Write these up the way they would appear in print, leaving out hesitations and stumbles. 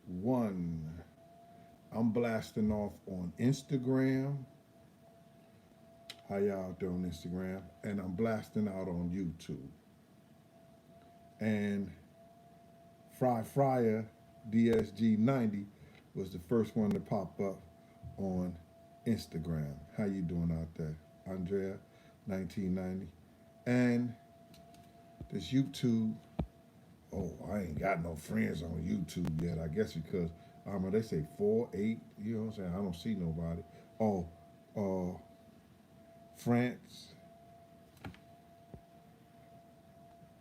one. I'm blasting off on Instagram. How y'all doing on Instagram? And I'm blasting out on YouTube. And Fry Fryer DSG90 was the first one to pop up on Instagram. How you doing out there? Andrea 1990. And this YouTube, oh, I ain't got no friends on YouTube yet. I guess because they say 4, 8, you know what I'm saying? I don't see nobody. Oh, France,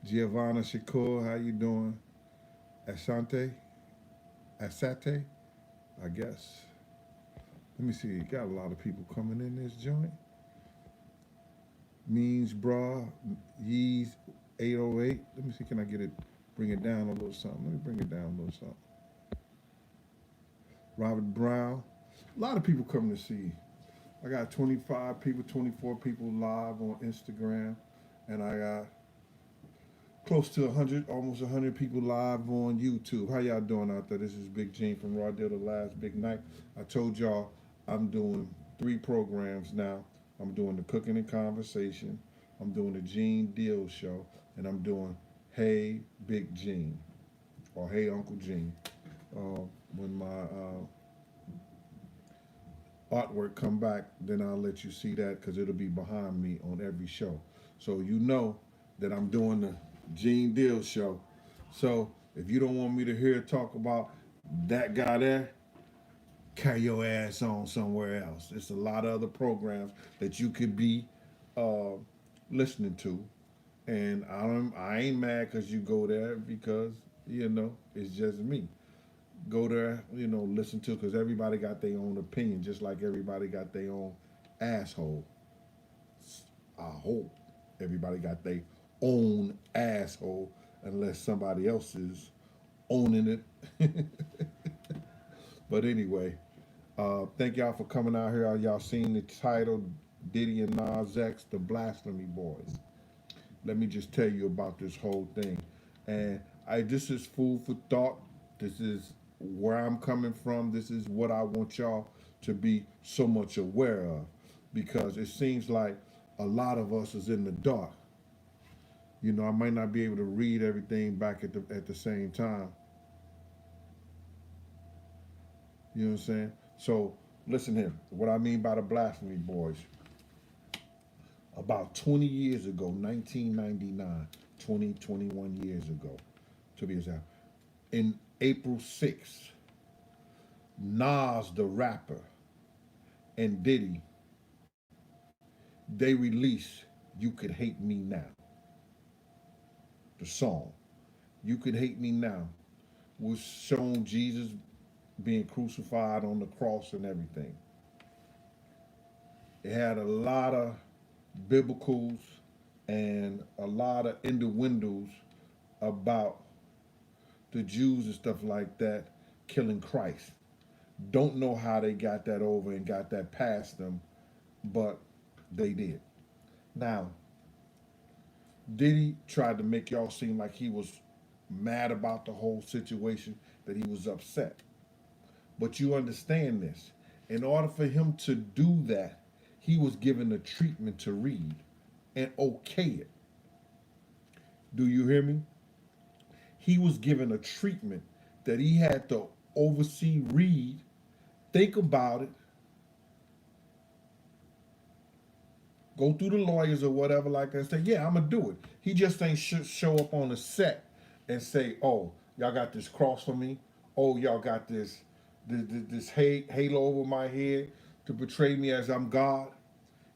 Giovanna Shakur, how you doing? Asante, Asate, I guess. Let me see. You got a lot of people coming in this joint. Means bra, Yeez 808. Let me see. Can I get it? Bring it down a little something. Let me bring it down a little something. Robert Brown. A lot of people coming to see. I got 25 people, 24 people live on Instagram, and I got close to 100, almost 100 people live on YouTube. How y'all doing out there? This is Big Gene from Raw Deal, the Last Big Night. I told y'all I'm doing 3 programs now. I'm doing the Cooking and Conversation, I'm doing the Gene Deal Show, and I'm doing Hey Big Gene or Hey Uncle Gene. When my artwork come back, then I'll let you see that because it'll be behind me on every show. So you know that I'm doing the Gene Deal Show. So if you don't want me to hear talk about that guy there, carry your ass on somewhere else. There's a lot of other programs that you could be uh, listening to, and I ain't mad because you go there because it's just me. Go there, listen to because everybody got their own opinion, just like everybody got their own asshole. I hope everybody got their own asshole, unless somebody else is owning it. But anyway, thank y'all for coming out here. Y'all seen the title, Diddy and Nas X, the Blasphemy Boys. Let me just tell you about this whole thing. And this is food for thought. This is where I'm coming from. This is what I want y'all to be so much aware of. Because it seems like a lot of us is in the dark. I might not be able to read everything back at the same time. You know what I'm saying? So listen here. What I mean by the Blasphemy Boys. About 20 years ago, 1999, 20, 21 years ago, to be exact, in April 6th, Nas, the rapper, and Diddy, they released You Could Hate Me Now. The song, You Could Hate Me Now, was showing Jesus being crucified on the cross and everything. It had a lot of biblicals and a lot of innuendos about the Jews and stuff like that killing Christ. Don't know how they got that over and got that past them, but they did. Now, Diddy tried to make y'all seem like he was mad about the whole situation, that he was upset. But you understand this. In order for him to do that, he was given a treatment to read and okay it. Do you hear me? He was given a treatment that he had to oversee, read, think about it, go through the lawyers or whatever like that and say, yeah, I'm going to do it. He just ain't show up on the set and say, oh, y'all got this cross for me. Oh, y'all got this halo over my head to portray me as I'm God.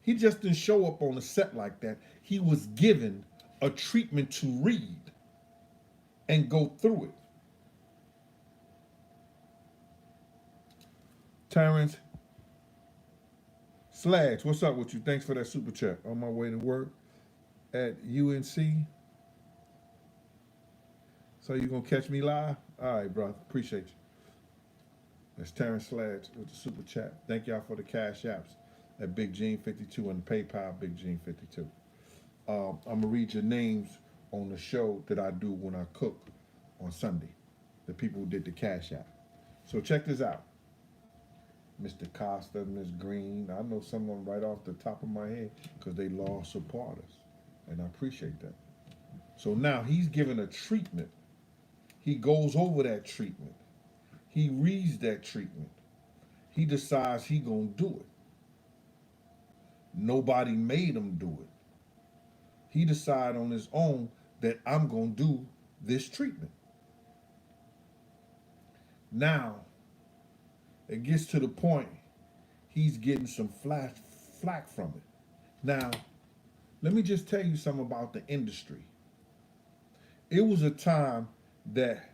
He just didn't show up on the set like that. He was given a treatment to read and go through it. Terrence Slags, what's up with you? Thanks for that super chat. On my way to work at UNC. So you gonna catch me live? All right, brother. Appreciate you. That's Terrence Slags with the super chat. Thank y'all for the cash apps at Big Gene 52 and the PayPal Big Gene 52. I'm gonna read your names on the show that I do when I cook on Sunday. The people who did the cash app. So check this out. Mr. Costa, Miss Green. I know some of them right off the top of my head because they law supporters. And I appreciate that. So now he's given a treatment. He goes over that treatment. He reads that treatment. He decides he gonna do it. Nobody made him do it. He decided on his own that I'm gonna do this treatment. Now, it gets to the point he's getting some flack from it. Now, let me just tell you something about the industry. It was a time that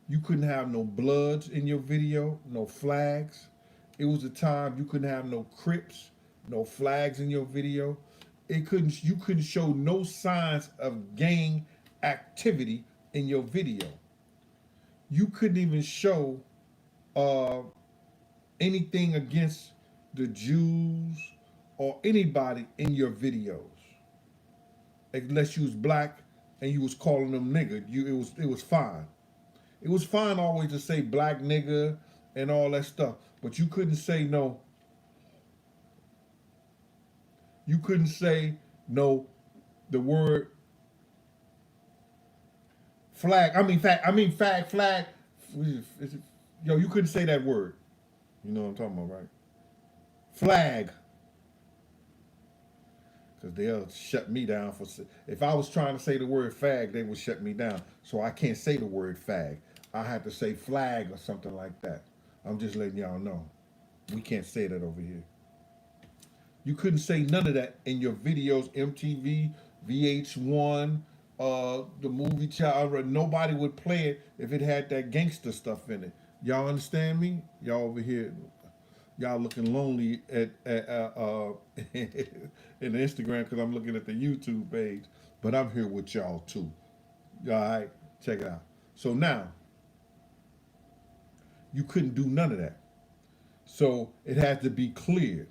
you couldn't have no bloods in your video, no flags. It was a time you couldn't have no Crips, no flags in your video. You couldn't show no signs of gang activity in your video. You couldn't even show anything against the Jews or anybody in your videos, unless you was black and you was calling them nigga. It was fine. It was fine always to say black nigga and all that stuff, but you couldn't say no. You couldn't say no. The word flag. Flag. Yo, you couldn't say that word. You know what I'm talking about, right? Flag. Because they'll shut me down for. If I was trying to say the word fag, they would shut me down. So I can't say the word fag. I have to say flag or something like that. I'm just letting y'all know. We can't say that over here. You couldn't say none of that in your videos, MTV, VH1, the movie Child. Nobody would play it if it had that gangster stuff in it. Y'all understand me? Y'all over here, y'all looking lonely at in Instagram because I'm looking at the YouTube page, but I'm here with y'all too. All right, check it out. So now, you couldn't do none of that. So it had to be cleared.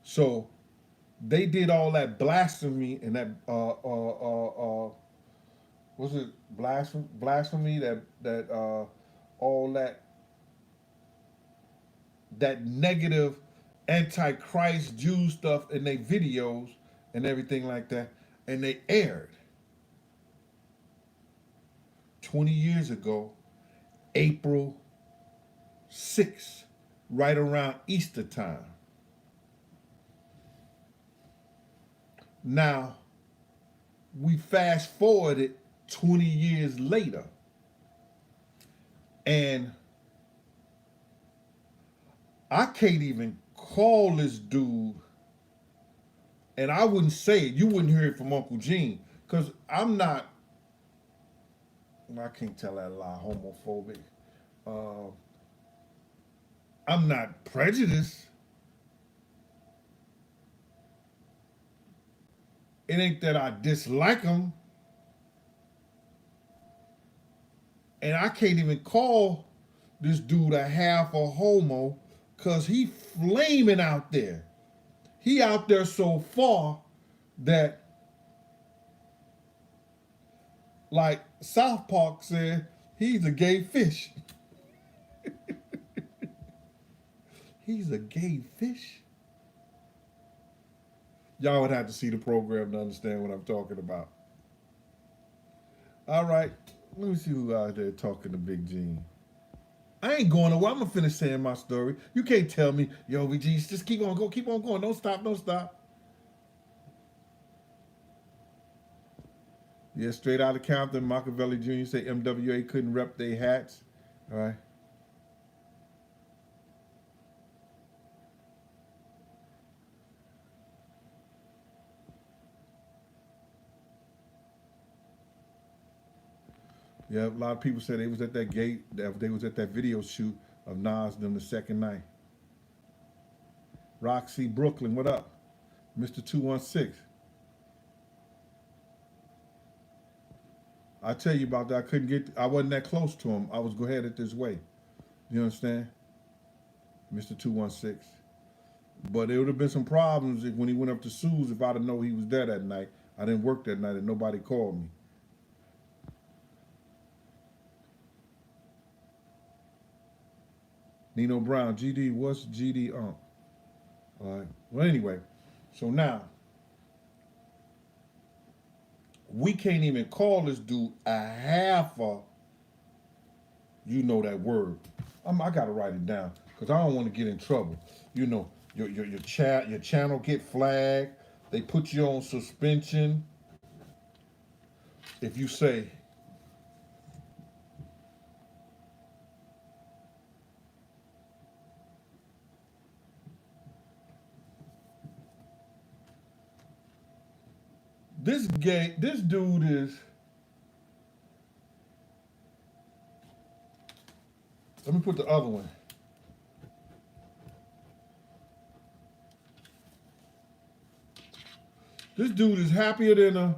So they did all that blasphemy and that was it blasphemy that all that negative antichrist Jew stuff in their videos and everything like that, and they aired 20 years ago, April 6th, right around Easter time. Now, we fast forwarded 20 years later, and I can't even call this dude, and I wouldn't say it. You wouldn't hear it from Uncle Gene, because I can't tell that lie, homophobic. I'm not prejudiced. It ain't that I dislike him. And I can't even call this dude a half a homo because he flaming out there. He out there so far that, like South Park said, he's a gay fish. He's a gay fish? Y'all would have to see the program to understand what I'm talking about. All right, let me see who out there talking to Big Gene. I ain't going nowhere. I'm gonna finish saying my story. You can't tell me, yo, Big Gene, just keep on going. Don't stop. Yeah, straight out of Compton, Machiavelli Jr. say MWA couldn't rep their hats. All right. Yeah, a lot of people said they was at that gate, they was at that video shoot of Nas them the second night. Roxy Brooklyn, what up? Mr. 216. I tell you about that. I wasn't that close to him. I was headed this way. You understand? Mr. 216. But there would have been some problems when he went up to Sue's if I'd have known he was there that night. I didn't work that night and nobody called me. Nino Brown, GD, what's GD? All right. Well, anyway, so now we can't even call this dude a half a, you know that word. I gotta write it down because I don't want to get in trouble. You know, your channel get flagged. They put you on suspension if you say this dude is. Let me put the other one. This dude is happier than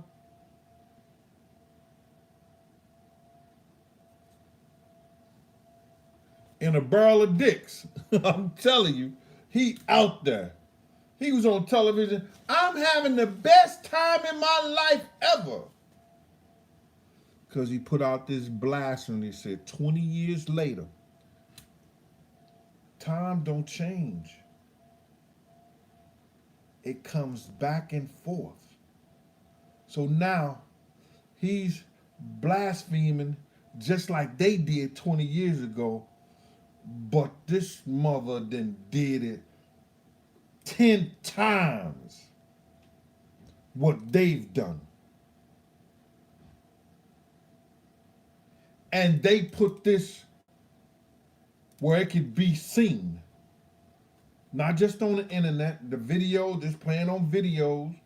a barrel of dicks. I'm telling you, he out there. He was on television. I'm having the best time in my life ever. Because he put out this blasphemy. He said 20 years later, time don't change. It comes back and forth. So now he's blaspheming just like they did 20 years ago. But this mother then did it 10 times what they've done. And they put this where it could be seen. Not just on the internet, the video, just playing on videos.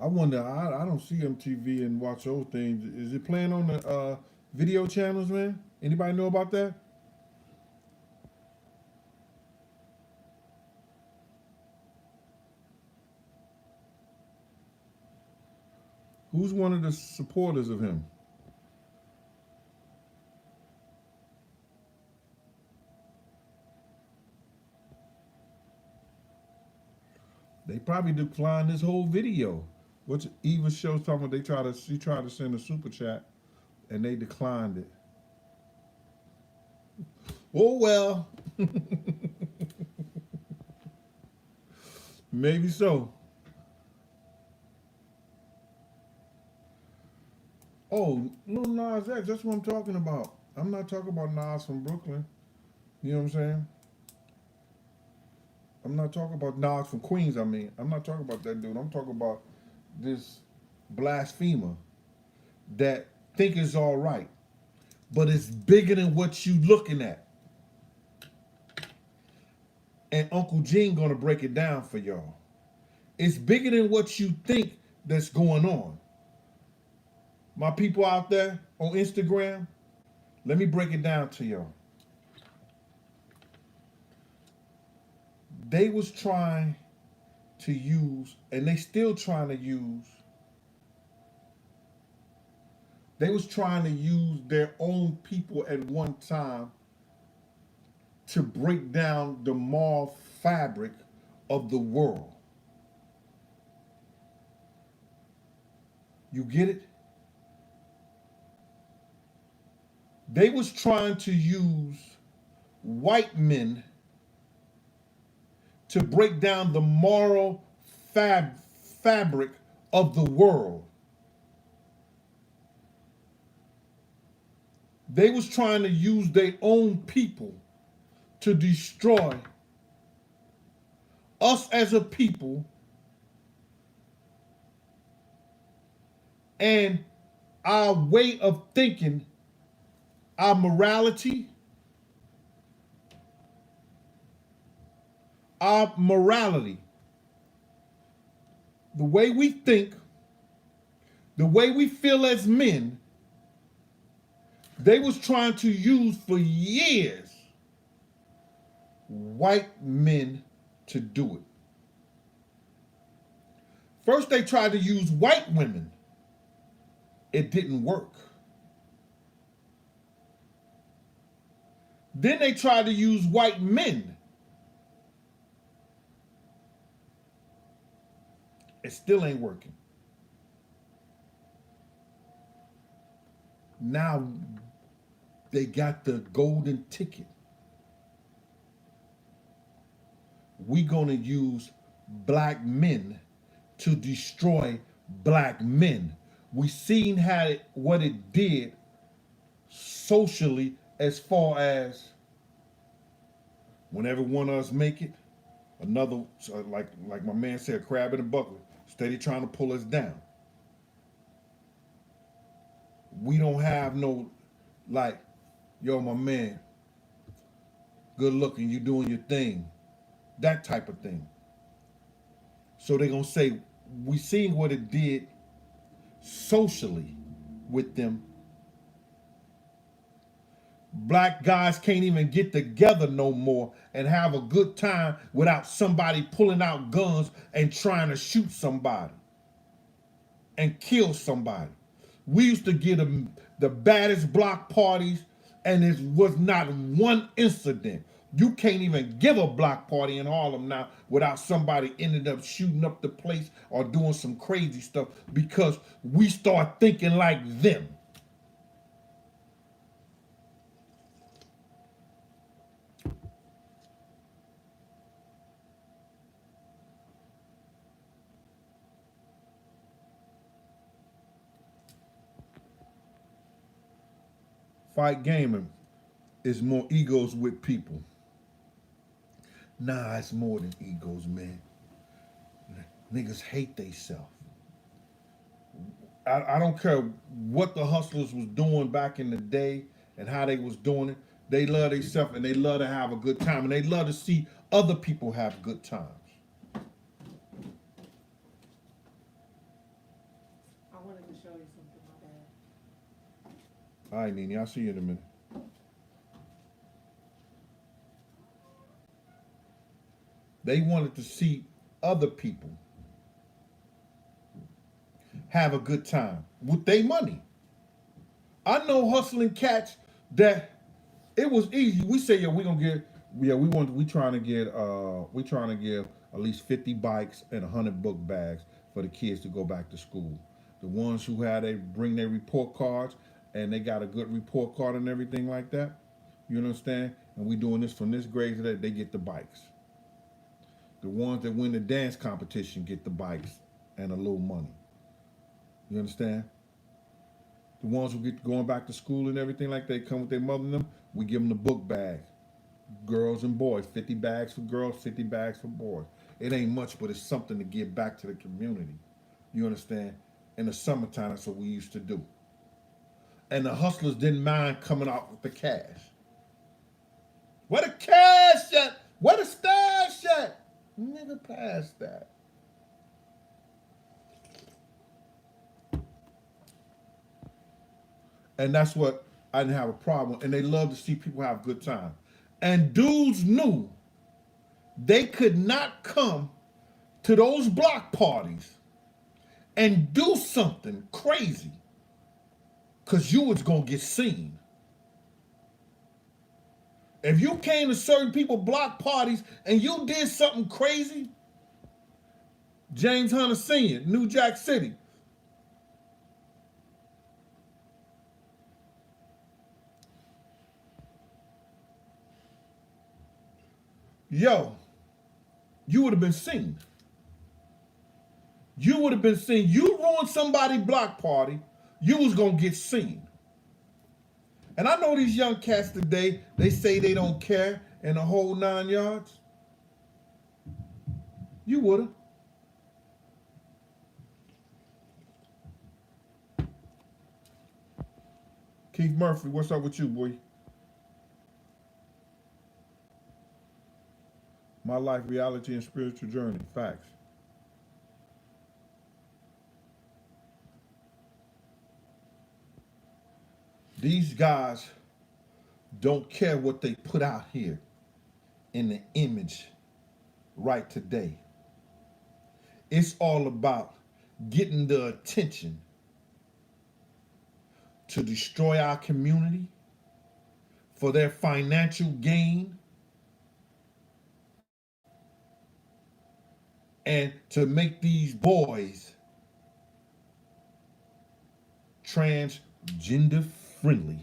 I wonder, I don't see MTV and watch those things. Is it playing on the video channels, man? Anybody know about that? Who's one of the supporters of him? They probably declined this whole video. What's Eva's show talking about? She tried to send a super chat and they declined it. Oh well. Maybe so. Oh, no, Nas X, that's what I'm talking about. I'm not talking about Nas from Brooklyn. You know what I'm saying? I'm not talking about Nas from Queens, I mean. I'm not talking about that dude. I'm talking about this blasphemer that think it's all right, but it's bigger than what you looking at. And Uncle Gene gonna break it down for y'all. It's bigger than what you think that's going on. My people out there on Instagram, let me break it down to y'all. They was trying to use, and they still trying to use, they was trying to use their own people at one time to break down the moral fabric of the world. You get it? They was trying to use white men to break down the moral fabric of the world. They was trying to use their own people to destroy us as a people and our way of thinking, our morality, the way we think, the way we feel as men. They was trying to use for years white men to do it. First they tried to use white women. It didn't work. Then they tried to use white men. It still ain't working. Now they got the golden ticket. We gonna use black men to destroy black men. We seen what it did socially, as far as whenever one of us make it, another, like my man said, crab in a bucket, steady trying to pull us down. We don't have no, like, yo, my man, good looking, you doing your thing, that type of thing. So they gonna say, we seen what it did socially with them. Black guys can't even get together no more and have a good time without somebody pulling out guns and trying to shoot somebody and kill somebody. We used to get the baddest block parties, and it was not one incident. You can't even give a block party in Harlem now without somebody ended up shooting up the place or doing some crazy stuff, because we start thinking like them. Fight gaming is more egos with people. Nah, it's more than egos, man. Niggas hate theyself. I don't care what the hustlers was doing back in the day and how they was doing it. They love themselves and they love to have a good time, and they love to see other people have good times. I wanted to show you something, my bad. All right, Nene, I'll see you in a minute. They wanted to see other people have a good time with their money. I know hustling cats that it was easy. We say, yeah, we gonna get, yeah, we trying to give at least 50 bikes and 100 book bags for the kids to go back to school. The ones who had they bring their report cards and they got a good report card and everything like that. You understand? And we doing this from this grade to that, they get the bikes. The ones that win the dance competition get the bikes and a little money. You understand? The ones who get going back to school and everything like they come with their mother and them, we give them the book bag. Girls and boys, 50 bags for girls, 50 bags for boys. It ain't much, but it's something to give back to the community. You understand? In the summertime, that's what we used to do. And the hustlers didn't mind coming out with the cash. Where the cash at? Where the stash at? Nigga, pass that. And that's what I didn't have a problem. And they love to see people have a good time. And dudes knew they could not come to those block parties and do something crazy, because you was going to get seen. If you came to certain people block parties and you did something crazy, James Hunter Sr., New Jack City, yo, you would have been seen. You would have been seen. You ruined somebody's block party, you was going to get seen. And I know these young cats today, they say they don't care in the whole 9 yards. You would have. Keith Murphy, what's up with you, boy? My life, reality, and spiritual journey. Facts. These guys don't care what they put out here in the image right today. It's all about getting the attention to destroy our community for their financial gain and to make these boys transgender friendly.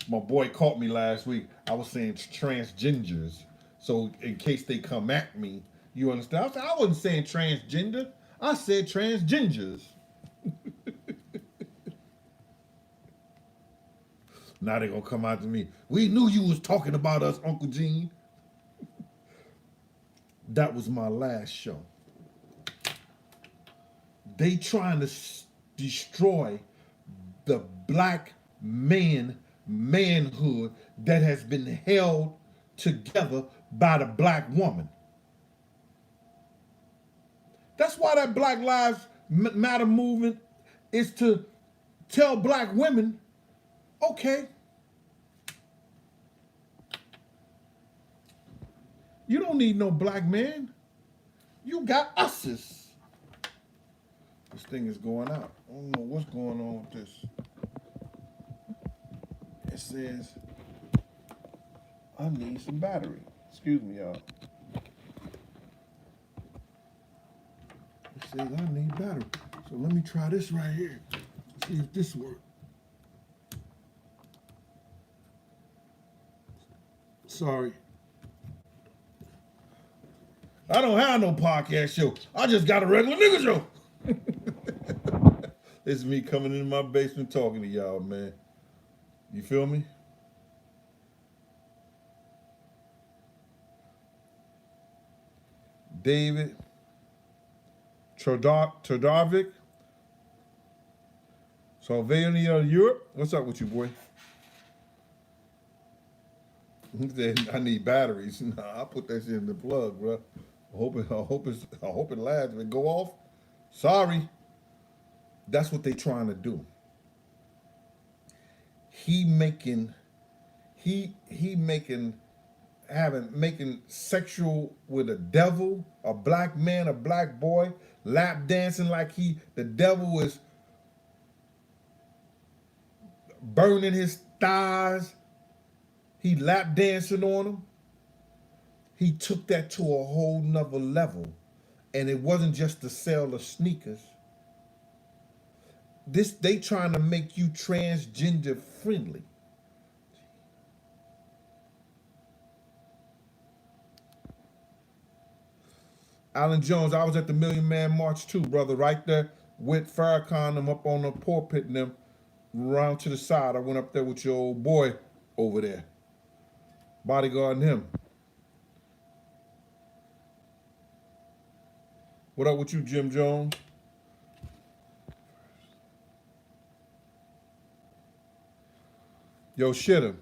My boy caught me last week. I was saying transgenders. So in case they come at me, you understand? I wasn't saying transgender. I said transgenders. Now they gonna come out to me. We knew you was talking about us, Uncle Gene. That was my last show. They trying to destroy the black manhood that has been held together by the black woman. That's why that Black Lives Matter movement is to tell black women, okay, you don't need no black man. You got us's. This thing is going out. I don't know what's going on with this. It says, I need some battery. Excuse me, y'all. It says I need battery. So let me try this right here. See if this works. Sorry. I don't have no podcast show. I just got a regular nigga show. This is me coming in my basement talking to y'all, man. You feel me? David Trodovic, Slovenia, Europe. What's up with you, boy? He said, I need batteries. Nah, I'll put that shit in the plug, bro. I hope it lasts. If it go off, sorry. That's what they trying to do. Making sexual with a devil, a black man, a black boy, lap dancing like the devil is burning his thighs. He lap dancing on him. He took that to a whole nother level. And it wasn't just the sale of sneakers. They trying to make you transgender friendly. Alan Jones, I was at the Million Man March too, brother, right there with Farrakhan them up on the pulpit and them around to the side. I went up there with your old boy over there, bodyguarding him. What up with you, Jim Jones? Yo, shitter,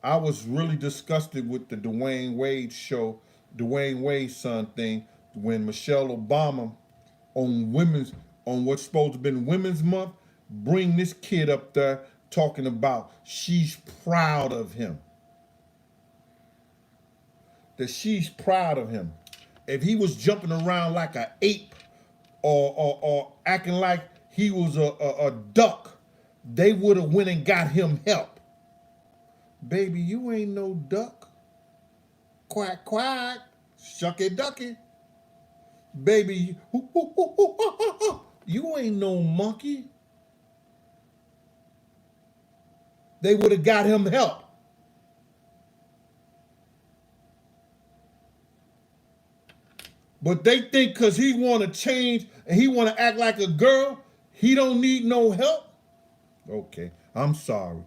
I was really disgusted with the Dwayne Wade show, Dwayne Wade's son thing, when Michelle Obama on what's supposed to have been Women's Month, bring this kid up there talking about she's proud of him. That she's proud of him. If he was jumping around like an ape or acting like he was a duck, they would have went and got him help. Baby, you ain't no duck. Quack, quack. Shucky ducky. Baby, you ain't no monkey. They would have got him help. But they think because he want to change and he want to act like a girl, he don't need no help. Okay, I'm sorry.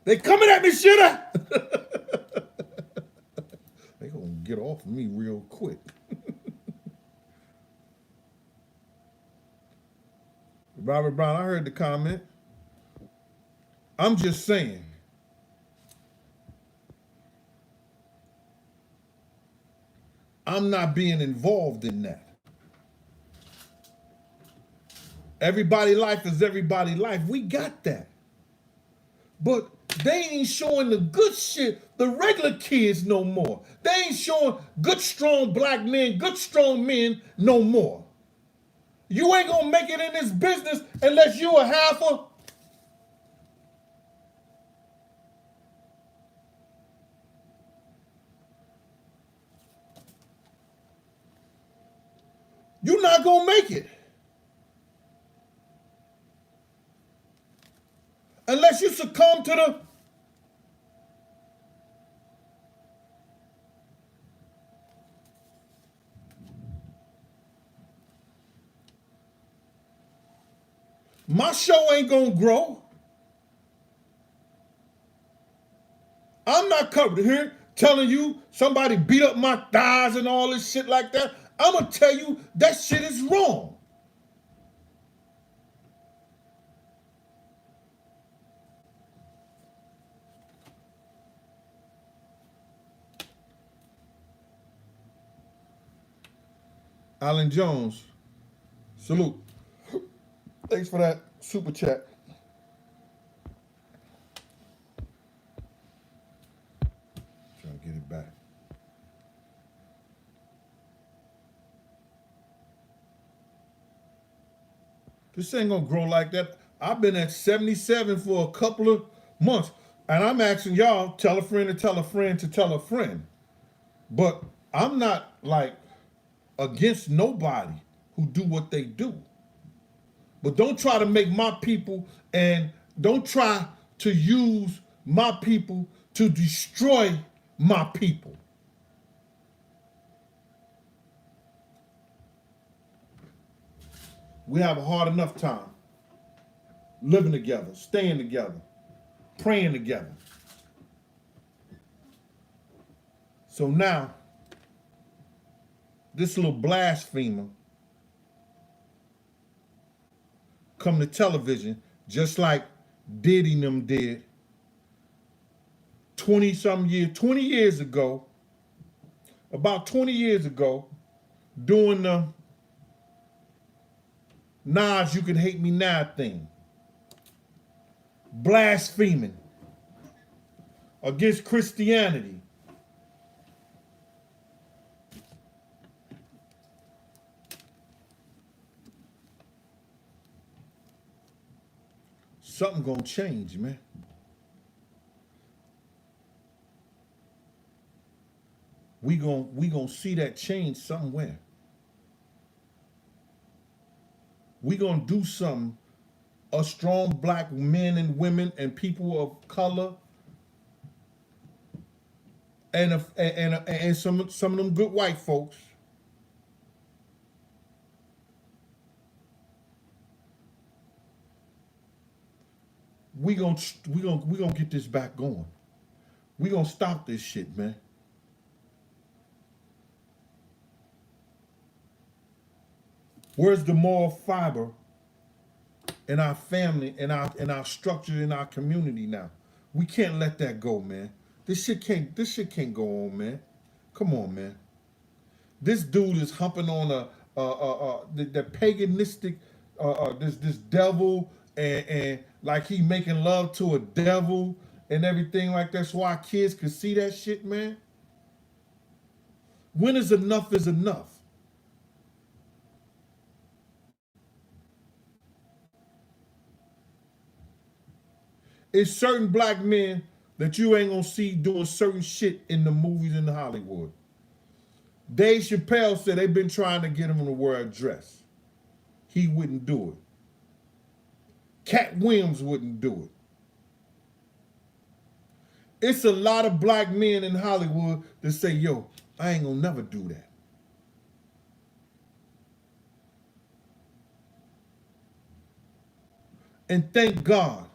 They coming at me, shitter. They gonna get off of me real quick. Robert Brown, I heard the comment. I'm just saying. I'm not being involved in that. Everybody life is everybody life. We got that. But they ain't showing the good shit, the regular kids no more. They ain't showing good, strong black men, good, strong men no more. You ain't gonna make it in this business unless you a halfer. You're not gonna make it. Unless you succumb to the my show ain't gonna grow. I'm not covered here telling you somebody beat up my thighs and all this shit like that. I'm gonna tell you that shit is wrong. Alan Jones, salute. Thanks for that super chat. Trying to get it back. This ain't gonna grow like that. I've been at 77 for a couple of months, and I'm asking y'all, tell a friend to tell a friend to tell a friend. But I'm not like against nobody who do what they do. But don't try to make my people and don't try to use my people to destroy my people. We have a hard enough time living together, staying together, praying together. So now, this little blasphemer come to television just like Diddy and them did 20 years ago, about 20 years ago, doing the Nas You Can Hate Me Now thing. Blaspheming against Christianity. Something gonna change, man. We gonna see that change somewhere. We gonna do something. Us strong black men and women and people of color and some of them good white folks. We gonna get this back going. We gonna stop this shit, man. Where's the moral fiber in our family, in our structure, in our community now? We can't let that go, man. This shit can't go on, man. Come on, man. This dude is humping on the paganistic this devil and like he making love to a devil and everything like that, so our kids could see that shit, man. When is enough is enough? It's certain black men that you ain't gonna see doing certain shit in the movies in Hollywood. Dave Chappelle said they've been trying to get him to wear a dress. He wouldn't do it. Cat Williams wouldn't do it. It's a lot of black men in Hollywood that say, yo, I ain't gonna never do that. And thank God.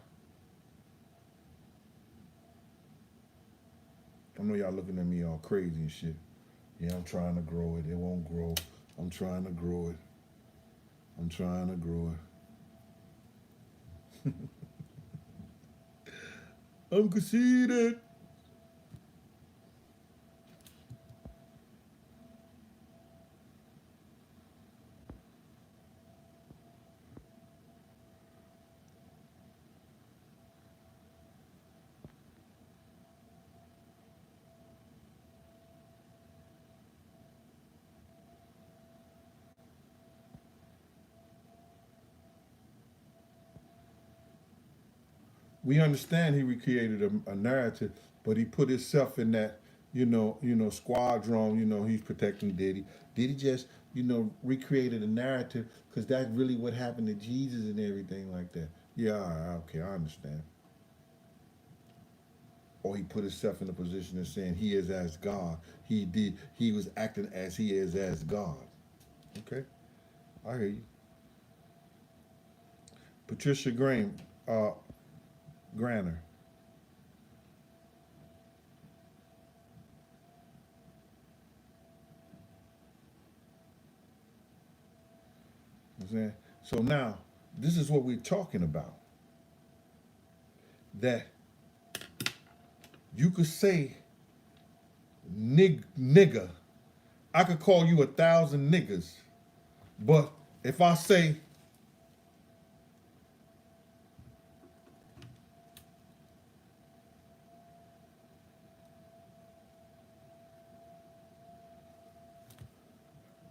I know y'all looking at me all crazy and shit. Yeah, I'm trying to grow it. It won't grow. I'm trying to grow it. I'm trying to grow it. I'm conceited. We understand he recreated a narrative, but he put himself in that, squadron. He's protecting Diddy. Diddy just, recreated a narrative because that's really what happened to Jesus and everything like that. Yeah, all right, okay, I understand. or he put himself in a position of saying he is as God. He was acting as he is as God. Okay, I hear you. Patricia Granner. You know what I'm saying? So now, this is what we're talking about. That you could say nigga. I could call you 1,000 niggas. But if I say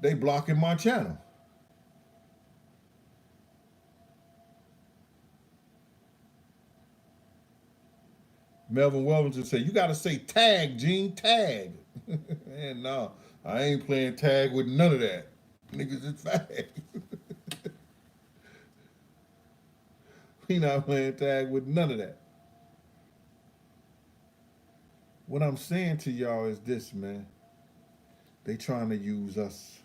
they blocking my channel. Melvin Wellington said, you gotta say tag, Gene, tag. And no, I ain't playing tag with none of that. Niggas is fag. We not playing tag with none of that. What I'm saying to y'all is this, man. They trying to use us.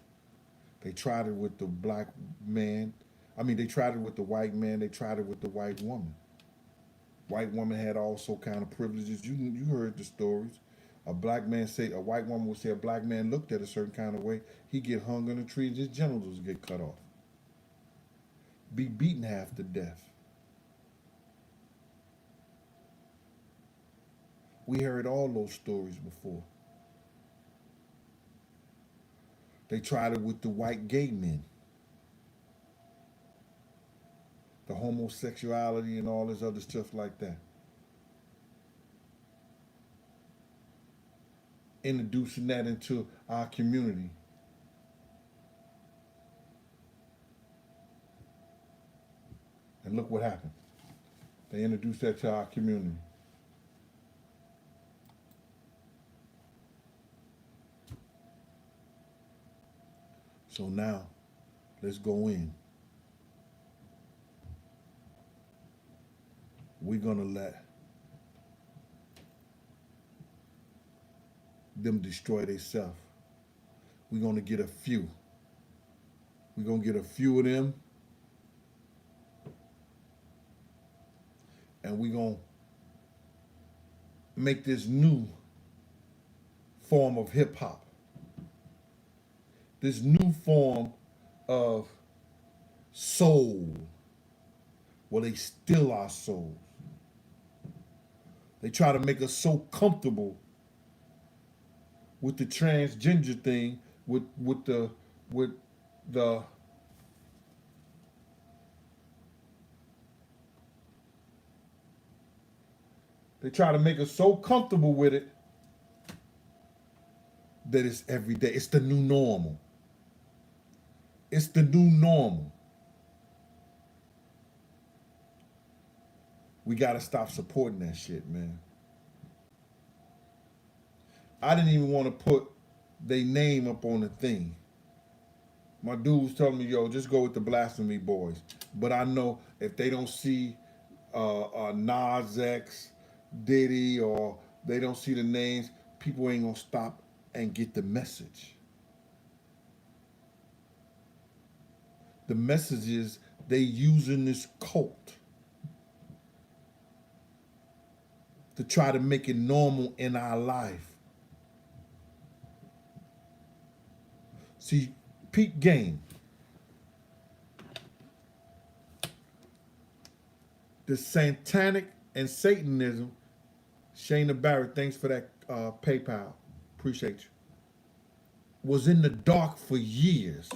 They tried it with the black man. I mean, they tried it with the white man. They tried it with the white woman. White woman had also kind of privileges. You heard the stories. A black man say, a white woman would say a black man looked at a certain kind of way. He get hung on a tree and his genitals get cut off. Be beaten half to death. We heard all those stories before. They tried it with the white gay men. The homosexuality and all this other stuff like that. Introducing that into our community. And look what happened. They introduced that to our community. So now, let's go in. We're gonna let them destroy themselves. We're gonna get a few. We're gonna get a few of them, and we're gonna make this new form of hip hop. This new form of soul. Well, they steal our souls. They try to make us so comfortable with the transgender thing, with the they try to make us so comfortable with it that it's every day. It's the new normal. It's the new normal. We gotta stop supporting that shit, man. I didn't even want to put their name up on the thing. My dude was telling me, yo, just go with the Blasphemy boys. But I know if they don't see Nas X, Diddy, or they don't see the names, people ain't gonna stop and get the message. The message is they using this cult to try to make it normal in our life. See, peep game. The satanic and Satanism, Shayna Barrett, thanks for that PayPal. Appreciate you. Was in the dark for years.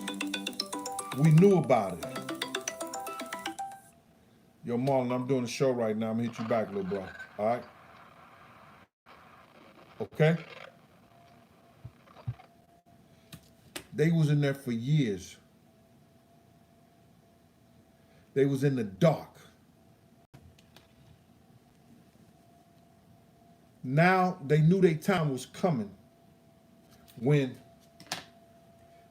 We knew about it. Yo, Marlon, I'm doing a show right now. I'm gonna hit you back, little bro. All right? Okay? They was in there for years. They was in the dark. Now they knew their time was coming when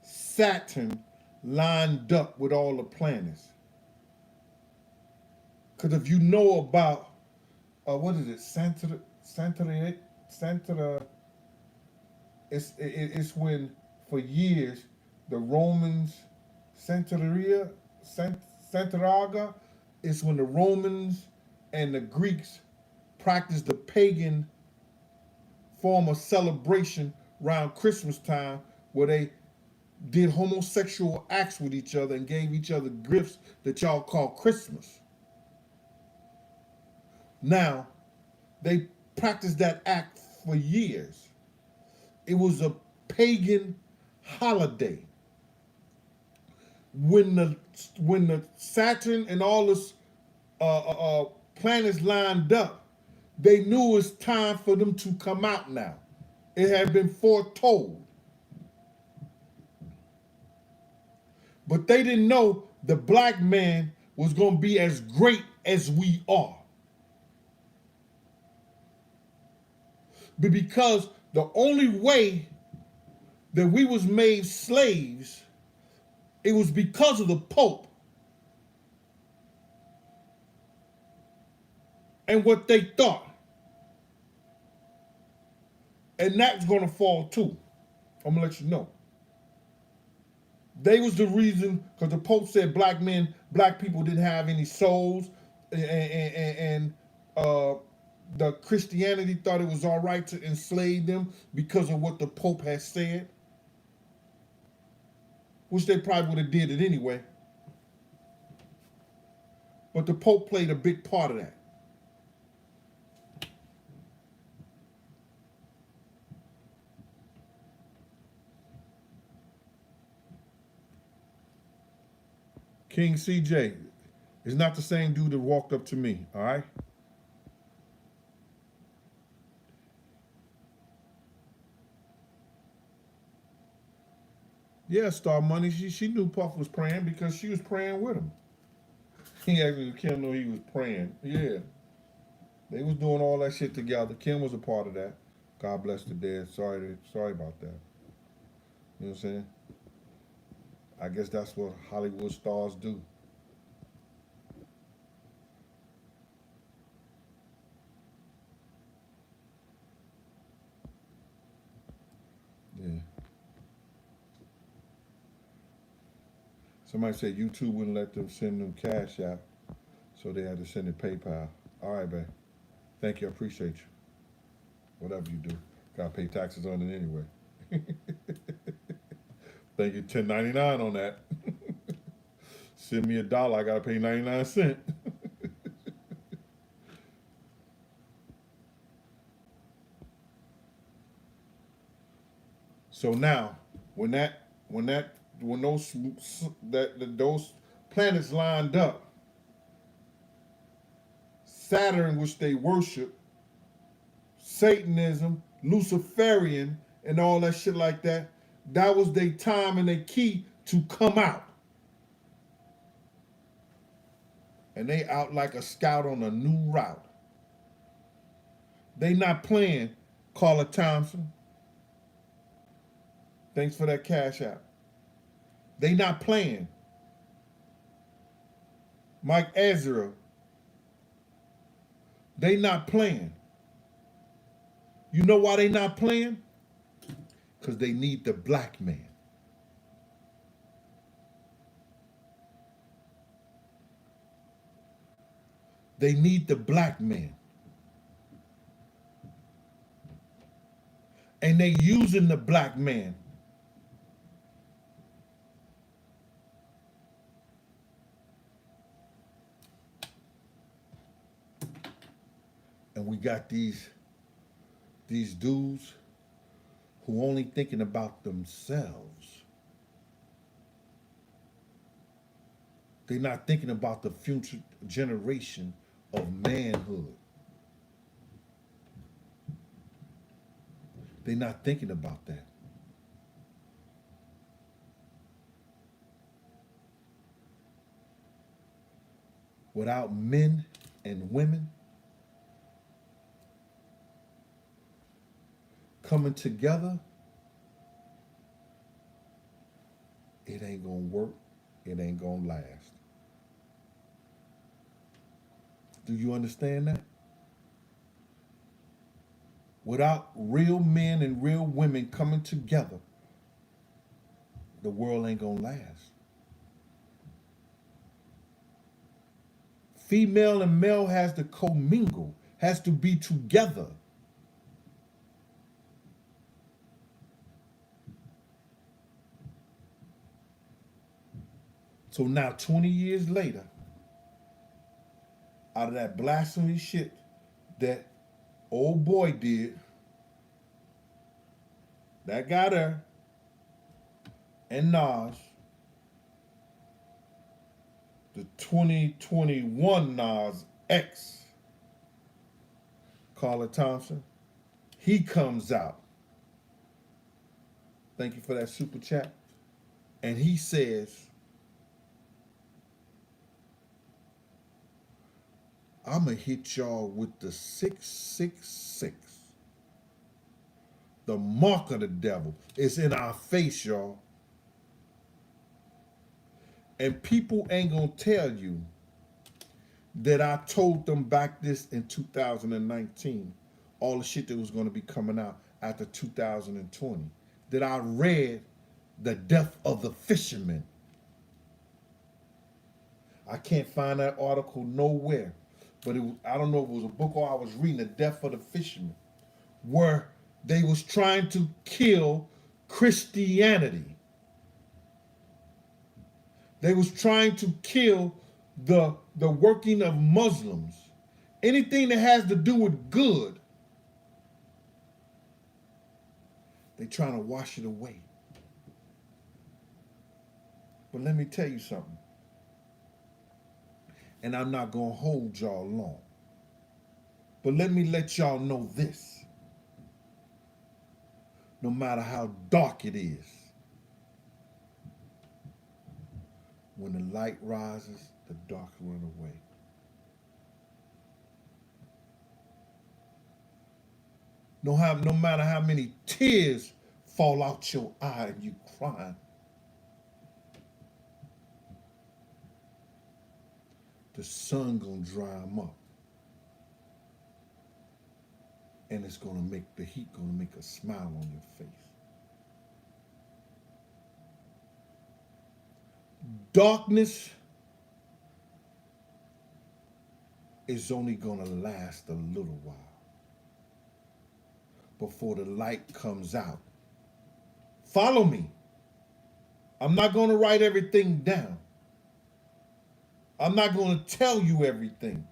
Saturn lined up with all the planets. Because if you know about, what is it, Santa, it's when for years the Romans Santeria Santaraga is when the Romans and the Greeks practiced the pagan form of celebration around Christmas time where they did homosexual acts with each other and gave each other gifts that y'all call Christmas. Now, they practiced that act for years. It was a pagan holiday. When the Saturn and all the planets lined up, they knew it was time for them to come out now. It had been foretold. But they didn't know the black man was going to be as great as we are. But because the only way that we was made slaves, it was because of the Pope and what they thought. And that's going to fall too. I'm going to let you know. They was the reason, because the Pope said black people didn't have any souls, and the Christianity thought it was all right to enslave them because of what the Pope had said, which they probably would have did it anyway. But the Pope played a big part of that. King CJ is not the same dude that walked up to me, all right? Yeah, Star Money, she knew Puff was praying because she was praying with him. He actually, Kim knew he was praying. Yeah. They was doing all that shit together. Kim was a part of that. God bless the dead. Sorry about that. You know what I'm saying? I guess that's what Hollywood stars do. Yeah. Somebody said YouTube wouldn't let them send them cash out, so they had to send it PayPal. All right, babe. Thank you. I appreciate you. Whatever you do, gotta pay taxes on it anyway. Thank you. 10.99 on that. Send me $1, I gotta pay 99 cents. So now, when those planets lined up, Saturn, which they worship, Satanism, Luciferian, and all that shit like that, that was their time and their key to come out. And they out like a scout on a new route. They not playing, Carla Thompson. Thanks for that cash out. They not playing. Mike Ezra. They not playing. You know why they not playing? Because they need the black man. They need the black man. And they using the black man. And we got these dudes who only thinking about themselves. They're not thinking about the future generation of manhood. They're not thinking about that. Without men and women coming together, it ain't gonna work. It ain't gonna last. Do you understand that? Without real men and real women coming together, the world ain't gonna last. Female and male has to commingle, has to be together. So now, 20 years later, out of that blasphemy shit that old boy did, that got her, and Nas, the 2021 Nas X, Carla Thompson, he comes out. Thank you for that super chat. And he says, I'm going to hit y'all with the 666. The mark of the devil is in our face, y'all. And people ain't going to tell you that I told them back this in 2019, all the shit that was going to be coming out after 2020, that I read The Death of the Fisherman. I can't find that article nowhere, but I don't know if it was a book or I was reading The Death of the Fisherman, where they was trying to kill Christianity. They was trying to kill the working of Muslims. Anything that has to do with good, they trying to wash it away. But let me tell you something. And I'm not going to hold y'all long. But let me let y'all know this. No matter how dark it is, when the light rises, the dark run away. No matter how many tears fall out your eye and you crying, the sun gonna dry them up. And it's gonna make the heat gonna make a smile on your face. Darkness is only gonna last a little while before the light comes out. Follow me. I'm not gonna write everything down. I'm not gonna tell you everything.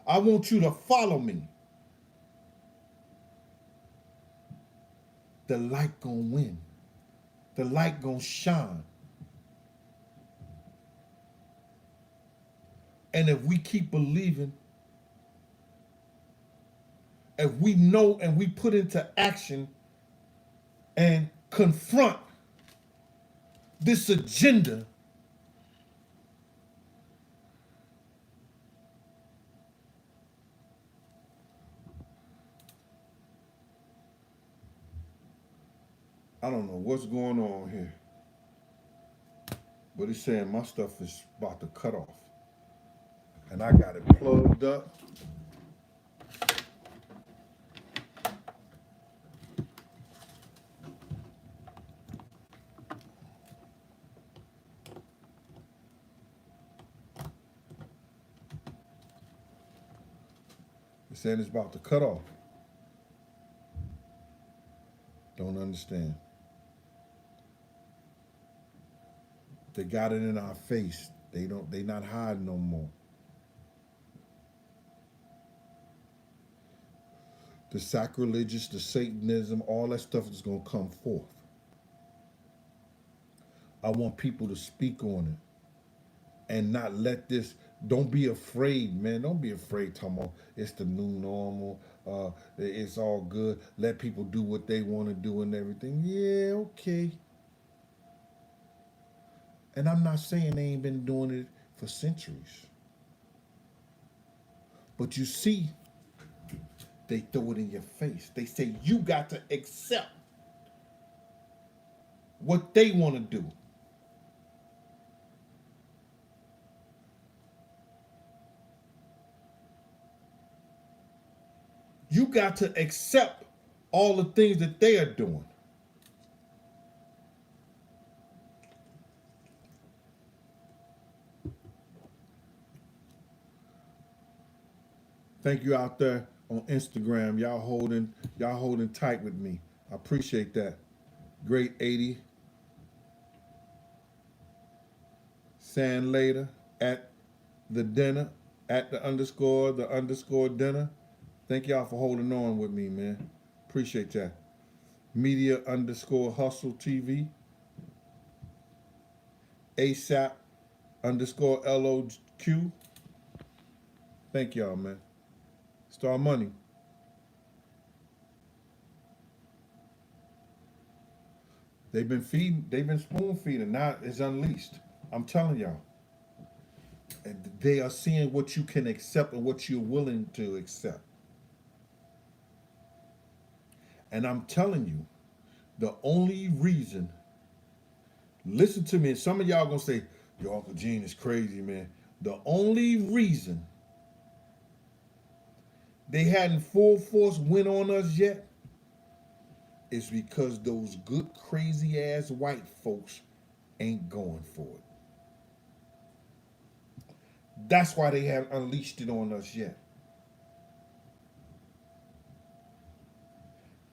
I want you to follow me. The light gonna win. The light gonna shine. And if we keep believing, if we know and we put into action and confront this agenda, I don't know what's going on here, but it's saying my stuff is about to cut off. And I got it plugged up. It's saying it's about to cut off. Don't understand. They got it in our face. They not hiding no more. The sacrilegious, the Satanism, all that stuff is gonna come forth. I want people to speak on it and not let this. Don't be afraid, man. Don't be afraid. Talking about it's the new normal. It's all good. Let people do what they want to do and everything. Yeah, okay. And I'm not saying they ain't been doing it for centuries. But you see, they throw it in your face. They say you got to accept what they want to do. You got to accept all the things that they are doing. Thank you out there on Instagram. Y'all holding tight with me. I appreciate that. Great 80. Sand later at the dinner, at the underscore dinner. Thank y'all for holding on with me, man. Appreciate that. Media underscore hustle TV. ASAP underscore LOQ. Thank y'all, man. Star Money. They've been spoon feeding. Now it's unleashed. I'm telling y'all. And they are seeing what you can accept and what you're willing to accept. And I'm telling you, the only reason, listen to me, and some of y'all gonna say, your Uncle Gene is crazy, man. The only reason they hadn't full force win on us yet is because those good crazy ass white folks ain't going for it. That's why they haven't unleashed it on us yet.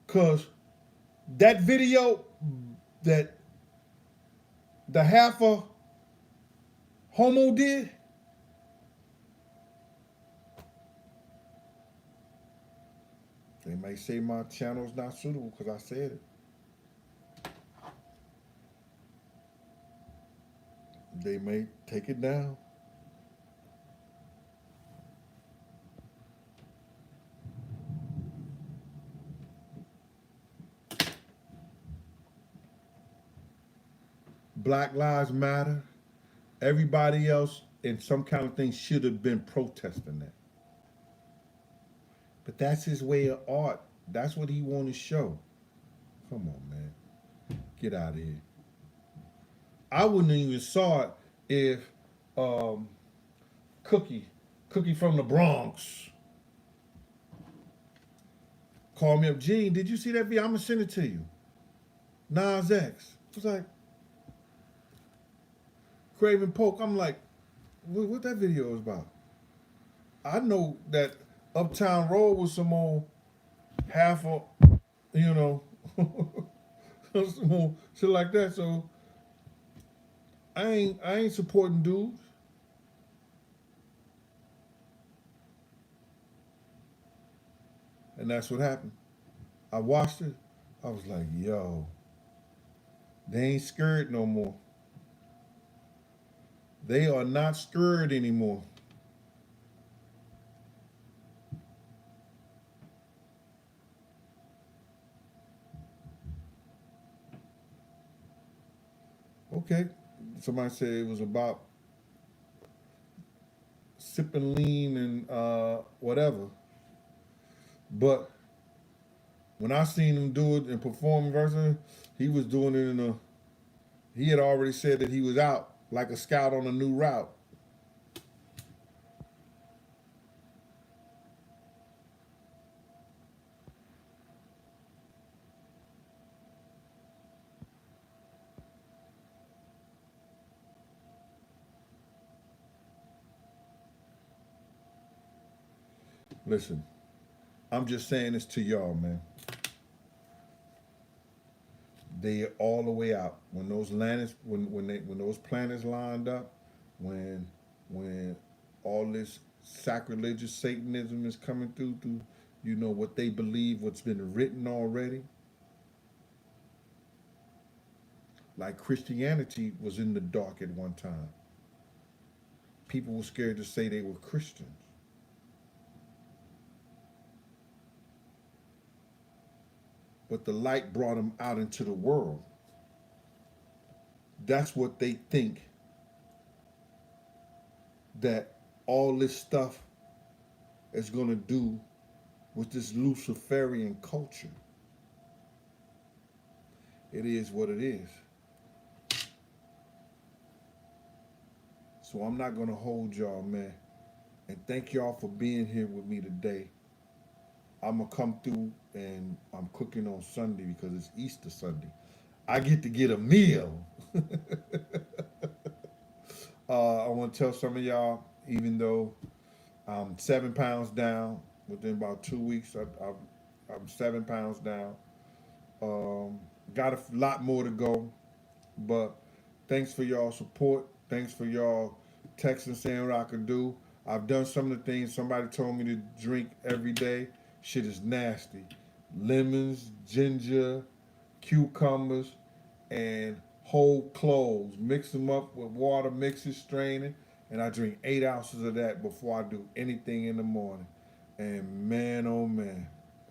Cause that video that the half a homo did, they may say my channel's not suitable because I said it. They may take it down. Black Lives Matter. Everybody else in some kind of thing should have been protesting that. But that's his way of art. That's what he want to show. Come on, man. Get out of here. I wouldn't even saw it if Cookie from the Bronx called me up. Gene, did you see that video? I'm gonna send it to you. Nas X. It was like Craven Polk. I'm like, what that video is about? I know that Uptown Road was some old half a, you know, some old shit like that. So I ain't supporting dudes. And that's what happened. I watched it. I was like, yo, they ain't scared no more. They are not scared anymore. Okay. Somebody said it was about sipping lean and whatever. But when I seen him do it and perform versus, he was doing it in a, he had already said that he was out like a scout on a new route. Listen, I'm just saying this to y'all, man. They are all the way out. When those planets, when those planets lined up, when all this sacrilegious Satanism is coming through, you know what they believe, what's been written already. Like Christianity was in the dark at one time. People were scared to say they were Christians. But the light brought them out into the world. That's what they think that all this stuff is going to do with this Luciferian culture. It is what it is. So I'm not going to hold y'all, man. And thank y'all for being here with me today. I'm gonna come through and I'm cooking on Sunday because it's Easter Sunday. I get to get a meal. I want to tell some of y'all, even though I'm 7 pounds down, within about 2 weeks, I'm 7 pounds down. Got a lot more to go, but thanks for y'all support. Thanks for y'all texting saying what I could do. I've done some of the things somebody told me to drink every day. Shit is nasty. Lemons, ginger, cucumbers, and whole cloves. Mix them up with water, mix it, strain it, and I drink 8 ounces of that before I do anything in the morning. And man, oh man.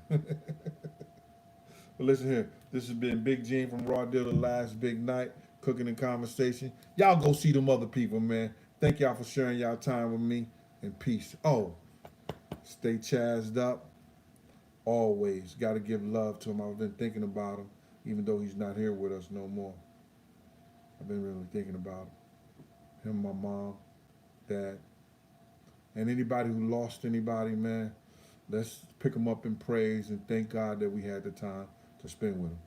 But listen here, this has been Big Gene from Raw Deal, the last big night, cooking and conversation. Y'all go see them other people, man. Thank y'all for sharing y'all time with me, and peace. Oh, stay chazzed up. Always got to give love to him. I've been thinking about him, even though he's not here with us no more. I've been really thinking about him, my mom, dad, and anybody who lost anybody, man. Let's pick them up in praise and thank God that we had the time to spend with them.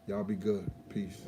Y'all be good. Peace.